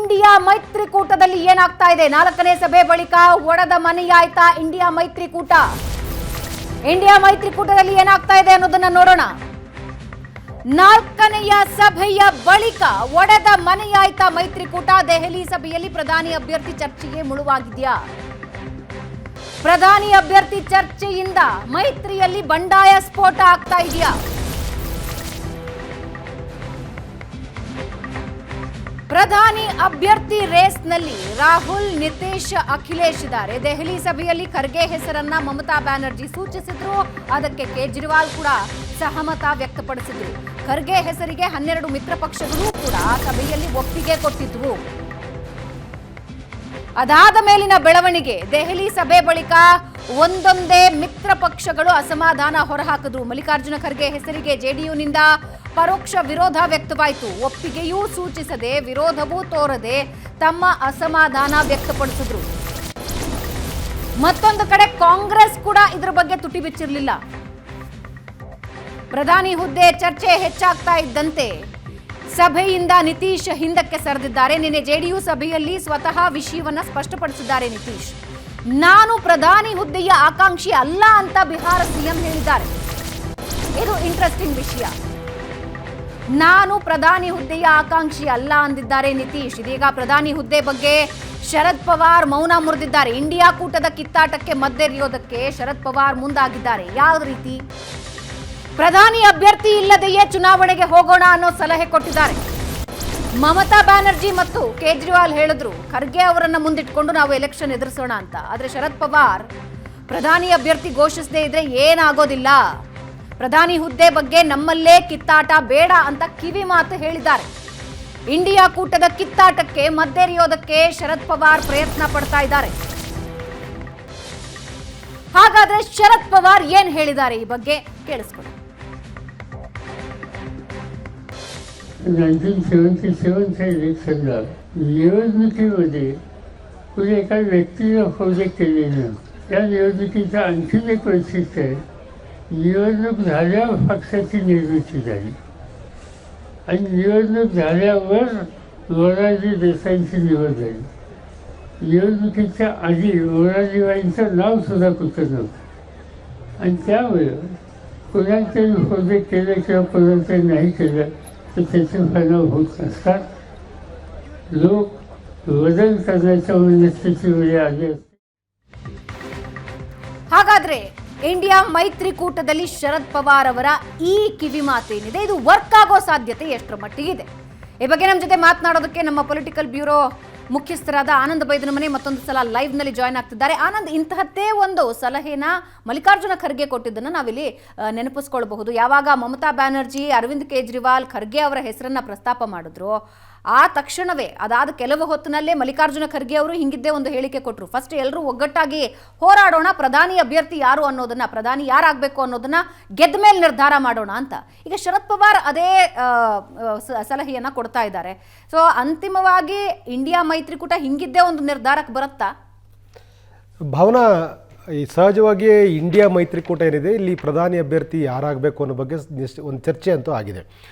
India ಮೈತ್ರಿಕೂಟದಲ್ಲಿ ಏನಾಗ್ತಾ ಇದೆ? 4ನೇ ಸಭೆ ಬಳಿಕ ಒಡೆದ ಮನೆಯಾಯ್ತಾ ಇಂಡಿಯಾ ಮೈತ್ರಿಕೂಟ? ಇಂಡಿಯಾ ಮೈತ್ರಿಕೂಟದಲ್ಲಿ ಏನಾಗ್ತಾ ಇದೆ ಅನ್ನೋದನ್ನ ನೋಡೋಣ. 4ನೆಯ ಸಭೆಯ ಬಳಿಕ ಒಡೆದ ಮನೆಯಾಯ್ತಾ ಮೈತ್ರಿಕೂಟ? ದೆಹಲಿ ಸಭೆಯಲ್ಲಿ ಪ್ರಧಾನಿ ಅಭ್ಯರ್ಥಿ ಚರ್ಚೆಗೆ ಮುಳುವಾಗಿದ್ಯಾ? ಪ್ರಧಾನಿ ಅಭ್ಯರ್ಥಿ ಚರ್ಚೆಯಿಂದ ಮೈತ್ರಿಯಲ್ಲಿ ಬಂಡಾಯ ಸ್ಫೋಟ ಆಗ್ತಾ ಇದೆಯಾ? ಪ್ರಧಾನಿ ಅಭ್ಯರ್ಥಿ ರೇಸ್ನಲ್ಲಿ ರಾಹುಲ್, ನಿತೀಶ್, ಅಖಿಲೇಶ್ ಇದ್ದಾರೆ. ದೆಹಲಿ ಸಭೆಯಲ್ಲಿ ಖರ್ಗೆ ಹೆಸರನ್ನ ಮಮತಾ ಬ್ಯಾನರ್ಜಿ ಸೂಚಿಸಿದ್ರು. ಅದಕ್ಕೆ ಕೇಜ್ರಿವಾಲ್ ಕೂಡ ಸಹಮತ ವ್ಯಕ್ತಪಡಿಸಿದ್ರು. ಖರ್ಗೆ ಹೆಸರಿಗೆ 12 ಮಿತ್ರ ಪಕ್ಷಗಳು ಕೂಡ ಸಭೆಯಲ್ಲಿ ಒಪ್ಪಿಗೆ ಕೊಟ್ಟಿದ್ವು. ಅದಾದ ಮೇಲಿನ ಬೆಳವಣಿಗೆ, ದೆಹಲಿ ಸಭೆ ಬಳಿಕ ಒಂದೊಂದೇ ಮಿತ್ರ ಪಕ್ಷಗಳು ಅಸಮಾಧಾನ ಹೊರಹಾಕಿದ್ರು. ಮಲ್ಲಿಕಾರ್ಜುನ ಖರ್ಗೆ ಹೆಸರಿಗೆ ಜೆಡಿಯುನಿಂದ ಪರೋಕ್ಷ ವಿರೋಧ ವ್ಯಕ್ತವಾಯಿತು. ಒಪ್ಪಿಗೆಯೂ ಸೂಚಿಸದೆ, ವಿರೋಧವೂ ತೋರದೆ ತಮ್ಮ ಅಸಮಾಧಾನ ವ್ಯಕ್ತಪಡಿಸಿದ್ರು. ಮತ್ತೊಂದು ಕಡೆ ಕಾಂಗ್ರೆಸ್ ಕೂಡ ಇದರ ಬಗ್ಗೆ ತುಟಿ ಬಿಚ್ಚಿರಲಿಲ್ಲ. ಪ್ರಧಾನಿ ಹುದ್ದೆ ಚರ್ಚೆ ಹೆಚ್ಚಾಗ್ತಾ ಇದ್ದಂತೆ ಸಭೆಯಿಂದ ನಿತೀಶ್ ಹಿಂದಕ್ಕೆ ಸರಿದಿದ್ದಾರೆ. ನಿನ್ನೆ ಜೆಡಿಯು ಸಭೆಯಲ್ಲಿ ಸ್ವತಃ ವಿಷಯವನ್ನ ಸ್ಪಷ್ಟಪಡಿಸಿದ್ದಾರೆ ನಿತೀಶ್. ನಾನು ಪ್ರಧಾನಿ ಹುದ್ದೆಯ ಆಕಾಂಕ್ಷಿ ಅಲ್ಲ ಅಂತ ಬಿಹಾರ ಸಿಎಂ ಹೇಳಿದ್ದಾರೆ. ಇದು ಇಂಟ್ರೆಸ್ಟಿಂಗ್ ವಿಷಯ. ನಾನು ಪ್ರಧಾನಿ ಹುದ್ದೆಯ ಆಕಾಂಕ್ಷಿ ಅಲ್ಲ ಅಂದಿದ್ದಾರೆ ನಿತೀಶ್. ಇದೀಗ ಪ್ರಧಾನಿ ಹುದ್ದೆ ಬಗ್ಗೆ ಶರದ್ ಪವಾರ್ ಮೌನ ಮುರಿದಿದ್ದಾರೆ. ಇಂಡಿಯಾ ಕೂಟದ ಕಿತ್ತಾಟಕ್ಕೆ ಮದ್ದೆರಿಯೋದಕ್ಕೆ ಶರದ್ ಪವಾರ್ ಮುಂದಾಗಿದ್ದಾರೆ. ಯಾವ ರೀತಿ? ಪ್ರಧಾನಿ ಅಭ್ಯರ್ಥಿ ಇಲ್ಲದೆಯೇ ಚುನಾವಣೆಗೆ ಹೋಗೋಣ ಅನ್ನೋ ಸಲಹೆ ಕೊಟ್ಟಿದ್ದಾರೆ. ಮಮತಾ ಬ್ಯಾನರ್ಜಿ ಮತ್ತು ಕೇಜ್ರಿವಾಲ್ ಹೇಳಿದ್ರು ಖರ್ಗೆ ಅವರನ್ನ ಮುಂದಿಟ್ಕೊಂಡು ನಾವು ಎಲೆಕ್ಷನ್ ಎದುರಿಸೋಣ ಅಂತ. ಆದ್ರೆ ಶರದ್ ಪವಾರ್ ಪ್ರಧಾನಿ ಅಭ್ಯರ್ಥಿ ಘೋಷಿಸದೇ ಇದ್ರೆ ಏನಾಗೋದಿಲ್ಲ, ಪ್ರಧಾನಿ ಹುದ್ದೆ ಬಗ್ಗೆ ನಮ್ಮಲ್ಲೇ ಕಿತ್ತಾಟ ಬೇಡ ಅಂತ ಕಿವಿ ಮಾತು ಹೇಳಿದ್ದಾರೆ. ಇಂಡಿಯಾ ಕೂಟದ ಕಿತ್ತಾಟಕ್ಕೆ ಮದ್ದೆರಿಯೋದಕ್ಕೆ ಶರದ್ ಪವಾರ್ ಪ್ರಯತ್ನ ಪಡ್ತಾ ಇದ್ದಾರೆ. ಹಾಗಾದ್ರೆ ಶರದ್ ಪವಾರ್ ಏನ್ ಹೇಳಿದ್ದಾರೆ ಈ ಬಗ್ಗೆ ಕೇಳಿಸ್ಕೊಳ್ಳಿ. 1977च्या इलेक्शनला निवडणुकीमध्ये कुणी एका व्यक्तीने खोजे केलेलं. त्या निवडणुकीचं आणखीन एक वैशिष्ट्य आहे, निवडणूक झाल्यावर पक्षाची निर्मिती झाली आणि निवडणूक झाल्यावर मोरारजी देसाईंची निवड झाली. निवडणुकीच्या आधी मोरारजीबाईंचं नावसुद्धा कुठं नव्हतं आणि त्यामुळे कोणाचे खोजे केले किंवा कोणाचे नाही केलं तर त्याचे परिणाम होत नसतात. लोक बदल करण्याच्या मनस्थितीची वेळ आली असते. ಹಾಗಾದ್ರೆ ಇಂಡಿಯಾ ಮೈತ್ರಿಕೂಟದಲ್ಲಿ ಶರದ್ ಪವಾರ್ ಅವರ ಈ ಕಿವಿ ಮಾತೇನಿದೆ, ಇದು ವರ್ಕ್ ಆಗೋ ಸಾಧ್ಯತೆ ಎಷ್ಟರ ಮಟ್ಟಿಗಿದೆ? ಈ ಬಗ್ಗೆ ನಮ್ಮ ಜೊತೆ ಮಾತನಾಡೋದಕ್ಕೆ ನಮ್ಮ ಪೊಲಿಟಿಕಲ್ ಬ್ಯೂರೋ ಮುಖ್ಯಸ್ಥರಾದ ಆನಂದ್ ಬೈದನಮನೆ ಮತ್ತೊಂದು ಸಲ ಲೈವ್ ನಲ್ಲಿ ಜಾಯ್ನ್ ಆಗ್ತಿದ್ದಾರೆ. ಆನಂದ್, ಇಂತಹದ್ದೇ ಒಂದು ಸಲಹೆನ ಮಲ್ಲಿಕಾರ್ಜುನ ಖರ್ಗೆ ಕೊಟ್ಟಿದ್ದನ್ನು ನಾವಿಲ್ಲಿ ನೆನಪಿಸ್ಕೊಳ್ಬಹುದು. ಯಾವಾಗ ಮಮತಾ ಬ್ಯಾನರ್ಜಿ, ಅರವಿಂದ್ ಕೇಜ್ರಿವಾಲ್ ಖರ್ಗೆ ಅವರ ಹೆಸರನ್ನ ಪ್ರಸ್ತಾಪ ಮಾಡಿದ್ರು, ಆ ತಕ್ಷಣವೇ ಅದಾದ ಕೆಲವು ಹೊತ್ತಿನಲ್ಲೇ ಮಲ್ಲಿಕಾರ್ಜುನ ಖರ್ಗೆ ಅವರು ಹಿಂಗಿದ್ದೇ ಒಂದು ಹೇಳಿಕೆ ಕೊಟ್ಟರು. ಫಸ್ಟ್ ಎಲ್ಲರೂ ಒಗ್ಗಟ್ಟಾಗಿ ಹೋರಾಡೋಣ, ಪ್ರಧಾನಿ ಅಭ್ಯರ್ಥಿ ಯಾರು ಅನ್ನೋದನ್ನ, ಪ್ರಧಾನಿ ಯಾರಾಗಬೇಕು ಅನ್ನೋದನ್ನ ಗೆದ್ದ ಮೇಲೆ ನಿರ್ಧಾರ ಮಾಡೋಣ ಅಂತ. ಈಗ ಶರದ್ ಪವಾರ್ ಅದೇ ಸಲಹೆಯನ್ನ ಕೊಡ್ತಾ ಇದ್ದಾರೆ. ಸೊ ಅಂತಿಮವಾಗಿ ಇಂಡಿಯಾ ಮೈತ್ರಿಕೂಟ ಹಿಂಗಿದ್ದೇ ಒಂದು ನಿರ್ಧಾರಕ್ಕೆ ಬರುತ್ತಾ? ಭಾವನಾ, ಈ ಸಹಜವಾಗಿ ಇಂಡಿಯಾ ಮೈತ್ರಿಕೂಟ ಏನಿದೆ, ಇಲ್ಲಿ ಪ್ರಧಾನಿ ಅಭ್ಯರ್ಥಿ ಯಾರಾಗಬೇಕು ಅನ್ನೋ ಬಗ್ಗೆ ಒಂದು ಚರ್ಚೆ ಅಂತೂ ಆಗಿದೆ.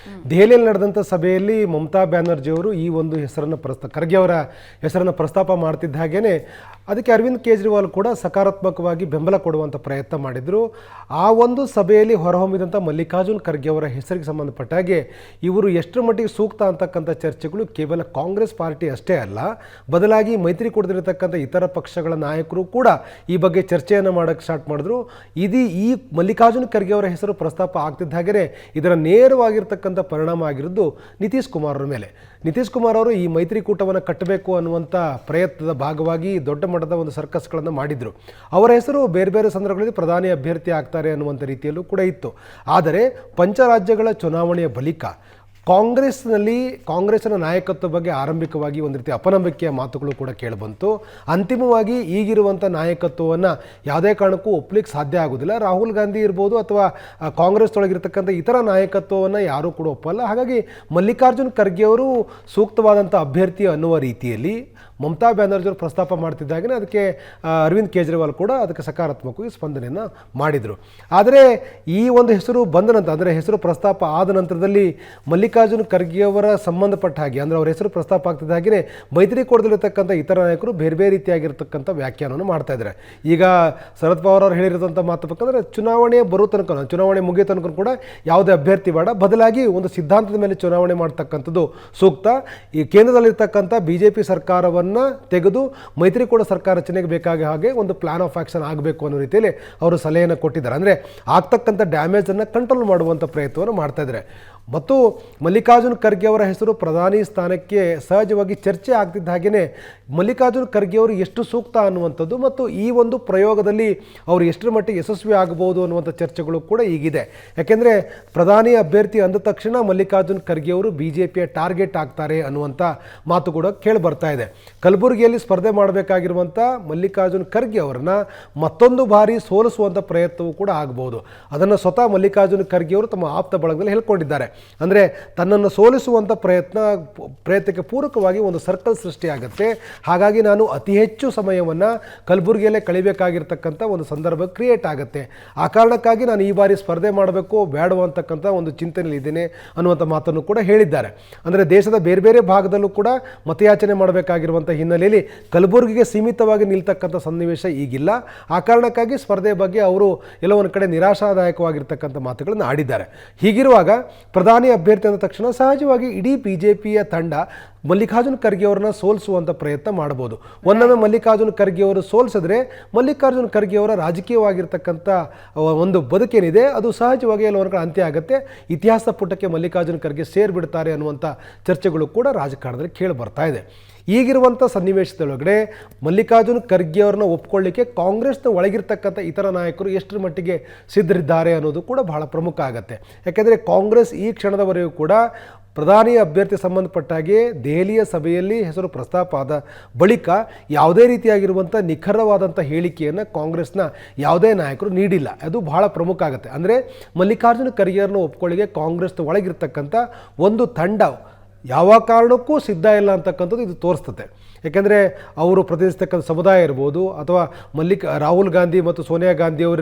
ದೆಹಲಿಯಲ್ಲಿ ನಡೆದಂಥ ಸಭೆಯಲ್ಲಿ ಮಮತಾ ಬ್ಯಾನರ್ಜಿ ಅವರು ಈ ಒಂದು ಹೆಸರನ್ನು ಖರ್ಗೆ ಅವರ ಹೆಸರನ್ನು ಪ್ರಸ್ತಾಪ ಮಾಡ್ತಿದ್ದ ಹಾಗೇ ಅದಕ್ಕೆ ಅರವಿಂದ್ ಕೇಜ್ರಿವಾಲ್ ಕೂಡ ಸಕಾರಾತ್ಮಕವಾಗಿ ಬೆಂಬಲ ಕೊಡುವಂಥ ಪ್ರಯತ್ನ ಮಾಡಿದರು. ಆ ಒಂದು ಸಭೆಯಲ್ಲಿ ಹೊರಹೊಮ್ಮಿದಂಥ ಮಲ್ಲಿಕಾರ್ಜುನ್ ಖರ್ಗೆ ಅವರ ಹೆಸರಿಗೆ ಸಂಬಂಧಪಟ್ಟ ಹಾಗೆ ಇವರು ಎಷ್ಟರ ಮಟ್ಟಿಗೆ ಸೂಕ್ತ ಅಂತಕ್ಕಂಥ ಚರ್ಚೆಗಳು ಕೇವಲ ಕಾಂಗ್ರೆಸ್ ಪಾರ್ಟಿ ಅಷ್ಟೇ ಅಲ್ಲ, ಬದಲಾಗಿ ಮೈತ್ರಿಕೂಟದಲ್ಲಿರ್ತಕ್ಕಂಥ ಇತರ ಪಕ್ಷಗಳ ನಾಯಕರು ಕೂಡ ಈ ಬಗ್ಗೆ ಚರ್ಚೆಯನ್ನು ಮಾಡೋಕ್ಕೆ ಸ್ಟಾರ್ಟ್ ಮಾಡಿದ್ರು. ಈ ಮಲ್ಲಿಕಾರ್ಜುನ್ ಖರ್ಗೆ ಅವರ ಹೆಸರು ಪ್ರಸ್ತಾಪ ಆಗ್ತಿದ್ದ ಹಾಗೆ ಇದರ ನೇರವಾಗಿರ್ತಕ್ಕಂಥ ಪರಿಣಾಮ ಆಗಿರೋದು ನಿತೀಶ್ ಕುಮಾರ್ ಅವರ ಮೇಲೆ. ನಿತೀಶ್ ಕುಮಾರ್ ಅವರು ಈ ಮೈತ್ರಿಕೂಟವನ್ನು ಕಟ್ಟಬೇಕು ಅನ್ನುವಂಥ ಪ್ರಯತ್ನದ ಭಾಗವಾಗಿ ದೊಡ್ಡ ಮಟ್ಟದ ಒಂದು ಸರ್ಕಸ್ಗಳನ್ನು ಮಾಡಿದರು. ಅವರ ಹೆಸರು ಬೇರೆ ಬೇರೆ ಸಂದರ್ಭಗಳಲ್ಲಿ ಪ್ರಧಾನಿ ಅಭ್ಯರ್ಥಿ ಆಗ್ತಾರೆ ಅನ್ನುವಂಥ ರೀತಿಯಲ್ಲೂ ಕೂಡ ಇತ್ತು. ಆದರೆ ಪಂಚರಾಜ್ಯಗಳ ಚುನಾವಣೆಯ ಬಳಿಕ ಕಾಂಗ್ರೆಸ್ನ ನಾಯಕತ್ವ ಬಗ್ಗೆ ಆರಂಭಿಕವಾಗಿ ಒಂದು ರೀತಿ ಅಪನಂಬಿಕೆಯ ಮಾತುಗಳು ಕೂಡ ಕೇಳಿಬಂತು. ಅಂತಿಮವಾಗಿ ಈಗಿರುವಂಥ ನಾಯಕತ್ವವನ್ನು ಯಾವುದೇ ಕಾರಣಕ್ಕೂ ಒಪ್ಪಲಿಕ್ಕೆ ಸಾಧ್ಯ ಆಗೋದಿಲ್ಲ. ರಾಹುಲ್ ಗಾಂಧಿ ಇರ್ಬೋದು ಅಥವಾ ಕಾಂಗ್ರೆಸ್ ಒಳಗಿರ್ತಕ್ಕಂಥ ಇತರ ನಾಯಕತ್ವವನ್ನು ಯಾರೂ ಕೂಡ ಒಪ್ಪಲ್ಲ. ಹಾಗಾಗಿ ಮಲ್ಲಿಕಾರ್ಜುನ್ ಖರ್ಗೆ ಅವರು ಸೂಕ್ತವಾದಂಥ ಅಭ್ಯರ್ಥಿ ಅನ್ನುವ ರೀತಿಯಲ್ಲಿ ಮಮತಾ ಬ್ಯಾನರ್ಜಿ ಅವರು ಪ್ರಸ್ತಾಪ ಮಾಡ್ತಿದ್ದಾಗೇ ಅದಕ್ಕೆ ಅರವಿಂದ್ ಕೇಜ್ರಿವಾಲ್ ಕೂಡ ಅದಕ್ಕೆ ಸಕಾರಾತ್ಮಕವಾಗಿ ಸ್ಪಂದನೆಯನ್ನು ಮಾಡಿದರು. ಆದರೆ ಈ ಒಂದು ಹೆಸರು ಬಂದ ನಂತರ, ಅಂದರೆ ಹೆಸರು ಪ್ರಸ್ತಾಪ ಆದ ನಂತರದಲ್ಲಿ ಮಲ್ಲಿಕಾರ್ಜುನ್ ಖರ್ಗೆ ಅವರ ಸಂಬಂಧಪಟ್ಟ ಹಾಗೆ ಅಂದರೆ ಅವರ ಹೆಸರು ಪ್ರಸ್ತಾಪ ಆಗ್ತಿದ್ದ ಹಾಗೆಯೇ ಮೈತ್ರಿಕೂಟದಲ್ಲಿರ್ತಕ್ಕಂಥ ಇತರ ನಾಯಕರು ಬೇರೆ ಬೇರೆ ರೀತಿಯಾಗಿರ್ತಕ್ಕಂಥ ವ್ಯಾಖ್ಯಾನವನ್ನು ಮಾಡ್ತಾ ಇದ್ದಾರೆ. ಈಗ ಶರದ್ ಪವಾರ್ ಅವರು ಹೇಳಿರೋಂಥ ಮಾತು ಬೇಕಂದ್ರೆ ಚುನಾವಣೆ ಬರೋ ತನಕ, ಚುನಾವಣೆ ಮುಗಿಯೋ ತನಕ ಕೂಡ ಯಾವುದೇ ಅಭ್ಯರ್ಥಿ ಬೇಡ, ಬದಲಾಗಿ ಒಂದು ಸಿದ್ಧಾಂತದ ಮೇಲೆ ಚುನಾವಣೆ ಮಾಡ್ತಕ್ಕಂಥದ್ದು ಸೂಕ್ತ. ಈ ಕೇಂದ್ರದಲ್ಲಿರ್ತಕ್ಕಂಥ BJP ಸರ್ಕಾರವನ್ನು ತೆಗೆದು ಮೈತ್ರಿಕೂಟ ಸರ್ಕಾರ ರಚನೆಗೆ ಬೇಕಾದ ಹಾಗೆ ಒಂದು ಪ್ಲಾನ್ ಆಫ್ ಆ್ಯಕ್ಷನ್ ಆಗಬೇಕು ಅನ್ನೋ ರೀತಿಯಲ್ಲಿ ಅವರು ಸಲಹೆಯನ್ನು ಕೊಟ್ಟಿದ್ದಾರೆ. ಅಂದರೆ ಆಗ್ತಕ್ಕಂಥ ಡ್ಯಾಮೇಜನ್ನು ಕಂಟ್ರೋಲ್ ಮಾಡುವಂಥ ಪ್ರಯತ್ನವನ್ನು ಮಾಡ್ತಾ ಇದ್ದಾರೆ. ಮತ್ತು ಮಲ್ಲಿಕಾರ್ಜುನ್ ಖರ್ಗೆ ಅವರ ಹೆಸರು ಪ್ರಧಾನಿ ಸ್ಥಾನಕ್ಕೆ ಸಹಜವಾಗಿ ಚರ್ಚೆ ಆಗ್ತಿದ್ದ ಹಾಗೆಯೇ ಮಲ್ಲಿಕಾರ್ಜುನ್ ಖರ್ಗೆ ಅವರು ಎಷ್ಟು ಸೂಕ್ತ ಅನ್ನುವಂಥದ್ದು ಮತ್ತು ಈ ಒಂದು ಪ್ರಯೋಗದಲ್ಲಿ ಅವರು ಎಷ್ಟರ ಮಟ್ಟಿಗೆ ಯಶಸ್ವಿ ಆಗಬಹುದು ಅನ್ನುವಂಥ ಚರ್ಚೆಗಳು ಕೂಡ ಈಗಿದೆ. ಯಾಕೆಂದರೆ ಪ್ರಧಾನಿ ಅಭ್ಯರ್ಥಿ ಅಂದ ತಕ್ಷಣ ಮಲ್ಲಿಕಾರ್ಜುನ್ ಖರ್ಗೆ ಅವರು BJPಯ ಟಾರ್ಗೆಟ್ ಆಗ್ತಾರೆ ಅನ್ನುವಂಥ ಮಾತು ಕೂಡ ಕೇಳಿ ಬರ್ತಾ ಇದೆ. ಕಲಬುರಗಿಯಲ್ಲಿ ಸ್ಪರ್ಧೆ ಮಾಡಬೇಕಾಗಿರುವಂಥ ಮಲ್ಲಿಕಾರ್ಜುನ್ ಖರ್ಗೆ ಅವರನ್ನ ಮತ್ತೊಂದು ಬಾರಿ ಸೋಲಿಸುವಂಥ ಪ್ರಯತ್ನವೂ ಕೂಡ ಆಗಬಹುದು. ಅದನ್ನು ಸ್ವತಃ ಮಲ್ಲಿಕಾರ್ಜುನ್ ಖರ್ಗೆ ಅವರು ತಮ್ಮ ಆಪ್ತ ಬಳಗದಲ್ಲಿ ಹೇಳ್ಕೊಂಡಿದ್ದಾರೆ. ಅಂದರೆ ತನ್ನನ್ನು ಸೋಲಿಸುವಂಥ ಪ್ರಯತ್ನಕ್ಕೆ ಪೂರಕವಾಗಿ ಒಂದು ಸರ್ಕಲ್ ಸೃಷ್ಟಿಯಾಗುತ್ತೆ. ಹಾಗಾಗಿ ನಾನು ಅತಿ ಹೆಚ್ಚು ಸಮಯವನ್ನು ಕಲಬುರಗಿಯಲ್ಲೇ ಕಳಿಬೇಕಾಗಿರ್ತಕ್ಕಂಥ ಒಂದು ಸಂದರ್ಭ ಕ್ರಿಯೇಟ್ ಆಗುತ್ತೆ. ಆ ಕಾರಣಕ್ಕಾಗಿ ನಾನು ಈ ಬಾರಿ ಸ್ಪರ್ಧೆ ಮಾಡಬೇಕು ಬೇಡವೋ ಅಂತಕ್ಕಂಥ ಒಂದು ಚಿಂತನೆಯಲ್ಲಿ ಇದ್ದೇನೆ ಅನ್ನುವಂಥ ಮಾತನ್ನು ಕೂಡ ಹೇಳಿದ್ದಾರೆ. ಅಂದರೆ ದೇಶದ ಬೇರೆ ಬೇರೆ ಭಾಗದಲ್ಲೂ ಕೂಡ ಮತಯಾಚನೆ ಮಾಡಬೇಕಾಗಿರುವಂಥ ಹಿನ್ನೆಲೆಯಲ್ಲಿ ಕಲಬುರಗಿಗೆ ಸೀಮಿತವಾಗಿ ನಿಲ್ತಕ್ಕಂಥ ಸನ್ನಿವೇಶ ಈಗಿಲ್ಲ. ಆ ಕಾರಣಕ್ಕಾಗಿ ಸ್ಪರ್ಧೆ ಬಗ್ಗೆ ಅವರು ಎಲ್ಲೋ ಒಂದು ಕಡೆ ನಿರಾಶಾದಾಯಕವಾಗಿರ್ತಕ್ಕಂಥ ಮಾತುಗಳನ್ನು ಆಡಿದ್ದಾರೆ. ಹೀಗಿರುವಾಗ ಪ್ರಧಾನಿ ಅಭ್ಯರ್ಥಿ ಅಂದ ತಕ್ಷಣ ಸಹಜವಾಗಿ ಇಡೀ BJPಯ ತಂಡ ಮಲ್ಲಿಕಾರ್ಜುನ್ ಖರ್ಗೆ ಅವರನ್ನ ಸೋಲಿಸುವಂಥ ಪ್ರಯತ್ನ ಮಾಡ್ಬೋದು. ಒಮ್ಮೊಮ್ಮೆ ಮಲ್ಲಿಕಾರ್ಜುನ್ ಖರ್ಗೆ ಅವರು ಸೋಲಿಸಿದ್ರೆ ಮಲ್ಲಿಕಾರ್ಜುನ್ ಖರ್ಗೆ ಅವರ ರಾಜಕೀಯವಾಗಿರ್ತಕ್ಕಂಥ ಒಂದು ಬದುಕೇನಿದೆ ಅದು ಸಹಜವಾಗಿ ಎಲ್ಲ ಒಂದು ಅಂತ್ಯ ಆಗುತ್ತೆ. ಇತಿಹಾಸ ಪುಟಕ್ಕೆ ಮಲ್ಲಿಕಾರ್ಜುನ್ ಖರ್ಗೆ ಸೇರಿಬಿಡ್ತಾರೆ ಅನ್ನುವಂಥ ಚರ್ಚೆಗಳು ಕೂಡ ರಾಜಕಾರಣದಲ್ಲಿ ಕೇಳಿ ಬರ್ತಾ ಇದೆ. ಈಗಿರುವಂಥ ಸನ್ನಿವೇಶದೊಳಗಡೆ ಮಲ್ಲಿಕಾರ್ಜುನ್ ಖರ್ಗೆ ಅವ್ರನ್ನ ಒಪ್ಕೊಳ್ಳಿಕ್ಕೆ ಕಾಂಗ್ರೆಸ್ನ ಒಳಗಿರ್ತಕ್ಕಂಥ ಇತರ ನಾಯಕರು ಎಷ್ಟರ ಮಟ್ಟಿಗೆ ಸಿದ್ಧರಿದ್ದಾರೆ ಅನ್ನೋದು ಕೂಡ ಬಹಳ ಪ್ರಮುಖ ಆಗುತ್ತೆ. ಯಾಕೆಂದರೆ ಕಾಂಗ್ರೆಸ್ ಈ ಕ್ಷಣದವರೆಗೂ ಕೂಡ ಪ್ರಧಾನಿ ಅಭ್ಯರ್ಥಿ ಸಂಬಂಧಪಟ್ಟಾಗೆ ದೆಹಲಿಯ ಸಭೆಯಲ್ಲಿ ಹೆಸರು ಪ್ರಸ್ತಾಪ ಆದ ಬಳಿಕ ಯಾವುದೇ ರೀತಿಯಾಗಿರುವಂಥ ನಿಖರವಾದಂಥ ಹೇಳಿಕೆಯನ್ನು ಕಾಂಗ್ರೆಸ್ನ ಯಾವುದೇ ನಾಯಕರು ನೀಡಿಲ್ಲ. ಅದು ಬಹಳ ಪ್ರಮುಖ ಆಗುತ್ತೆ. ಅಂದರೆ ಮಲ್ಲಿಕಾರ್ಜುನ್ ಖರ್ಗೆಯವ್ರನ್ನ ಒಪ್ಕೊಳ್ಳಿಗೆ ಕಾಂಗ್ರೆಸ್ನ ಒಳಗಿರ್ತಕ್ಕಂಥ ಒಂದು ತಂಡ ಯಾವ ಕಾರಣಕ್ಕೂ ಸಿದ್ಧ ಇಲ್ಲ ಅಂತಕ್ಕಂಥದ್ದು ಇದು ತೋರಿಸ್ತದೆ. ಯಾಕೆಂದರೆ ಅವರು ಪ್ರತಿನಿಧಿಸ್ತಕ್ಕಂಥ ಸಮುದಾಯ ಇರ್ಬೋದು ಅಥವಾ ರಾಹುಲ್ ಗಾಂಧಿ ಮತ್ತು ಸೋನಿಯಾ ಗಾಂಧಿ ಅವರ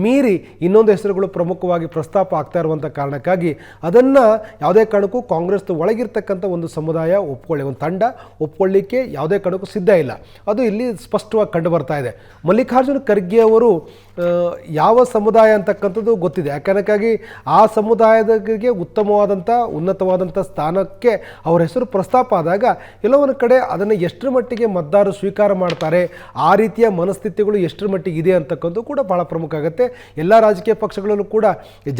ಮೀರಿ ಇನ್ನೊಂದು ಹೆಸರುಗಳು ಪ್ರಮುಖವಾಗಿ ಪ್ರಸ್ತಾಪ ಆಗ್ತಾ ಇರುವಂಥ ಕಾರಣಕ್ಕಾಗಿ ಅದನ್ನು ಯಾವುದೇ ಕಾರಣಕ್ಕೂ ಕಾಂಗ್ರೆಸ್ನ ಒಳಗಿರ್ತಕ್ಕಂಥ ಒಂದು ಸಮುದಾಯ ಒಂದು ತಂಡ ಒಪ್ಕೊಳ್ಳಿಕ್ಕೆ ಯಾವುದೇ ಕಾರಣಕ್ಕೂ ಸಿದ್ಧ ಇಲ್ಲ. ಅದು ಇಲ್ಲಿ ಸ್ಪಷ್ಟವಾಗಿ ಕಂಡು ಬರ್ತಾ ಇದೆ. ಮಲ್ಲಿಕಾರ್ಜುನ್ ಖರ್ಗೆ ಅವರು ಯಾವ ಸಮುದಾಯ ಅಂತಕ್ಕಂಥದ್ದು ಗೊತ್ತಿದೆ. ಯಾಕಂದಕ್ಕಾಗಿ ಆ ಸಮುದಾಯದವರಿಗೆ ಉತ್ತಮವಾದಂಥ ಉನ್ನತವಾದಂಥ ಸ್ಥಾನಕ್ಕೆ ಅವರ ಹೆಸರು ಪ್ರಸ್ತಾಪ ಆದಾಗ ಎಲ್ಲೋ ಒಂದು ಕಡೆ ಅದನ್ನು ಎಷ್ಟರ ಮಟ್ಟಿಗೆ ಮತದಾರರು ಸ್ವೀಕಾರ ಮಾಡ್ತಾರೆ, ಆ ರೀತಿಯ ಮನಸ್ಥಿತಿಗಳು ಎಷ್ಟರ ಮಟ್ಟಿಗೆ ಇದೆ ಅಂತಕ್ಕಂಥದ್ದು ಕೂಡ ಭಾಳ ಪ್ರಮುಖ ಆಗುತ್ತೆ. ಎಲ್ಲ ರಾಜಕೀಯ ಪಕ್ಷಗಳಲ್ಲೂ ಕೂಡ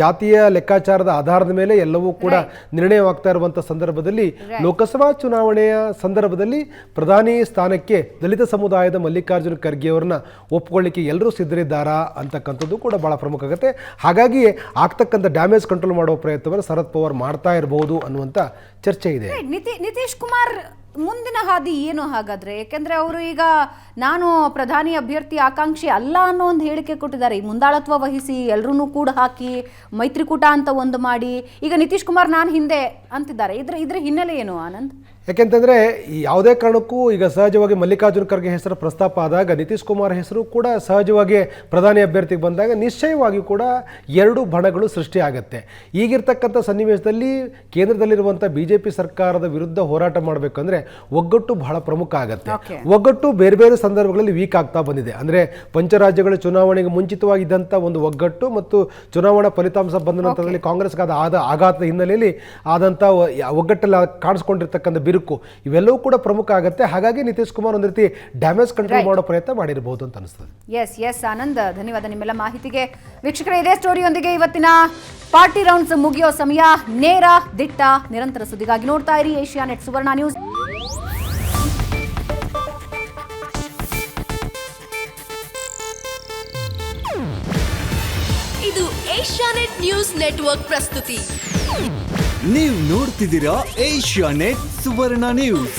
ಜಾತಿಯ ಲೆಕ್ಕಾಚಾರದ ಆಧಾರದ ಮೇಲೆ ಎಲ್ಲವೂ ಕೂಡ ನಿರ್ಣಯವಾಗ್ತಾ ಇರುವಂಥ ಸಂದರ್ಭದಲ್ಲಿ ಲೋಕಸಭಾ ಚುನಾವಣೆಯ ಸಂದರ್ಭದಲ್ಲಿ ಪ್ರಧಾನಿ ಸ್ಥಾನಕ್ಕೆ ದಲಿತ ಸಮುದಾಯದ ಮಲ್ಲಿಕಾರ್ಜುನ್ ಖರ್ಗೆ ಅವರನ್ನ ಒಪ್ಕೊಳ್ಳಿಕ್ಕೆ ಎಲ್ಲರೂ ಸಿದ್ಧರಿದ್ದಾರಾ ಅಂತಕ್ಕಂಥದ್ದು ಕೂಡ ಭಾಳ ಪ್ರಮುಖ ಆಗುತ್ತೆ. ಹಾಗಾಗಿ ಆಗ್ತಕ್ಕಂಥ ಡ್ಯಾಮೇಜ್ ಕಂಟ್ರೋಲ್ ಮಾಡುವ ಪ್ರಯತ್ನವನ್ನು ಶರದ್ ಪವಾರ್ ಮಾಡ್ತಾ ಇರಬಹುದು ಅನ್ನುವಂಥ ಚರ್ಚೆ ಇದೆ. ನಿತೀಶ್ ಕುಮಾರ್ ಮುಂದಿನ ಹಾದಿ ಏನು ಹಾಗಾದ್ರೆ? ಯಾಕೆಂದ್ರೆ ಅವರು ಈಗ ನಾನು ಪ್ರಧಾನಿ ಅಭ್ಯರ್ಥಿ ಆಕಾಂಕ್ಷಿ ಅಲ್ಲ ಅನ್ನೋ ಒಂದು ಹೇಳಿಕೆ ಕೊಟ್ಟಿದ್ದಾರೆ. ಈ ಮುಂದಾಳತ್ವ ವಹಿಸಿ ಎಲ್ಲರೂ ಕೂಡ ಹಾಕಿ ಮೈತ್ರಿಕೂಟ ಅಂತ ಒಂದು ಮಾಡಿ ಈಗ ನಿತೀಶ್ ಕುಮಾರ್ ನಾನು ಹಿಂದೆ ಅಂತಿದ್ದಾರೆ. ಇದ್ರ ಹಿನ್ನೆಲೆ ಏನು ಆನಂದ್? ಯಾಕೆಂತಂದರೆ ಯಾವುದೇ ಕಾರಣಕ್ಕೂ ಈಗ ಸಹಜವಾಗಿ ಮಲ್ಲಿಕಾರ್ಜುನ್ ಖರ್ಗೆ ಹೆಸರು ಪ್ರಸ್ತಾಪ ಆದಾಗ ನಿತೀಶ್ ಕುಮಾರ್ ಹೆಸರು ಕೂಡ ಸಹಜವಾಗಿ ಪ್ರಧಾನಿ ಅಭ್ಯರ್ಥಿಗೆ ಬಂದಾಗ ನಿಶ್ಚಯವಾಗಿ ಕೂಡ ಎರಡು ಬಣಗಳು ಸೃಷ್ಟಿಯಾಗುತ್ತೆ. ಈಗಿರ್ತಕ್ಕಂಥ ಸನ್ನಿವೇಶದಲ್ಲಿ ಕೇಂದ್ರದಲ್ಲಿರುವಂಥ BJP ಸರ್ಕಾರದ ವಿರುದ್ಧ ಹೋರಾಟ ಮಾಡಬೇಕಂದ್ರೆ ಒಗ್ಗಟ್ಟು ಬಹಳ ಪ್ರಮುಖ ಆಗುತ್ತೆ. ಒಗ್ಗಟ್ಟು ಬೇರೆ ಬೇರೆ ಸಂದರ್ಭಗಳಲ್ಲಿ ವೀಕ್ ಆಗ್ತಾ ಬಂದಿದೆ. ಅಂದರೆ ಪಂಚರಾಜ್ಯಗಳ ಚುನಾವಣೆಗೆ ಮುಂಚಿತವಾಗಿದ್ದಂಥ ಒಂದು ಒಗ್ಗಟ್ಟು ಮತ್ತು ಚುನಾವಣಾ ಫಲಿತಾಂಶ ಬಂದ ನಂತರದಲ್ಲಿ ಕಾಂಗ್ರೆಸ್ಗಾದ ಆಘಾತದ ಹಿನ್ನೆಲೆಯಲ್ಲಿ ಆದಂಥ ಒಗ್ಗಟ್ಟಲ್ಲಿ ಕಾಣಿಸ್ಕೊಂಡಿರ್ತಕ್ಕಂಥ ಬಿರುಕು ಇವೆಲ್ಲವೂ ಕೂಡ ಪ್ರಮುಖ ಆಗುತ್ತೆ. ಹಾಗಾಗಿ ನಿತೀಶ್ ಕುಮಾರ್ ಒಂದು ರೀತಿ ಡ್ಯಾಮೇಜ್ ಕಂಟ್ರೋಲ್ ಮಾಡೋ ಪ್ರಯತ್ನ ಮಾಡಿರಬಹುದು ಅಂತ ಅನಿಸ್ತದೆ. ಎಸ್ ಆನಂದ್, ಧನ್ಯವಾದ ನಿಮ್ಮೆಲ್ಲ ಮಾಹಿತಿಗೆ. ವೀಕ್ಷಕರೇ, ಇದೇ ಸ್ಟೋರಿಯೊಂದಿಗೆ ಇವತ್ತಿನ ಪಾರ್ಟಿ ರೌಂಡ್ಸ್ ಮುಗಿಯೋ ಸಮಯ. ನೇರ ದಿಟ್ಟ ನಿರಂತರ ಸುದ್ದಿಗಾಗಿ ನೋಡ್ತಾ ಇರಿ ಏಷ್ಯಾನೆಟ್ ಸುವರ್ಣ ನ್ಯೂಸ್. ಇದು ಏಷ್ಯಾನೆಟ್ ನ್ಯೂಸ್ ನೆಟ್ವರ್ಕ್ ಪ್ರಸ್ತುತಿ. ನೀವು ನೋಡ್ತಿದ್ದೀರಾ ಏಷ್ಯಾನೆಟ್ ಸುವರ್ಣ ನ್ಯೂಸ್.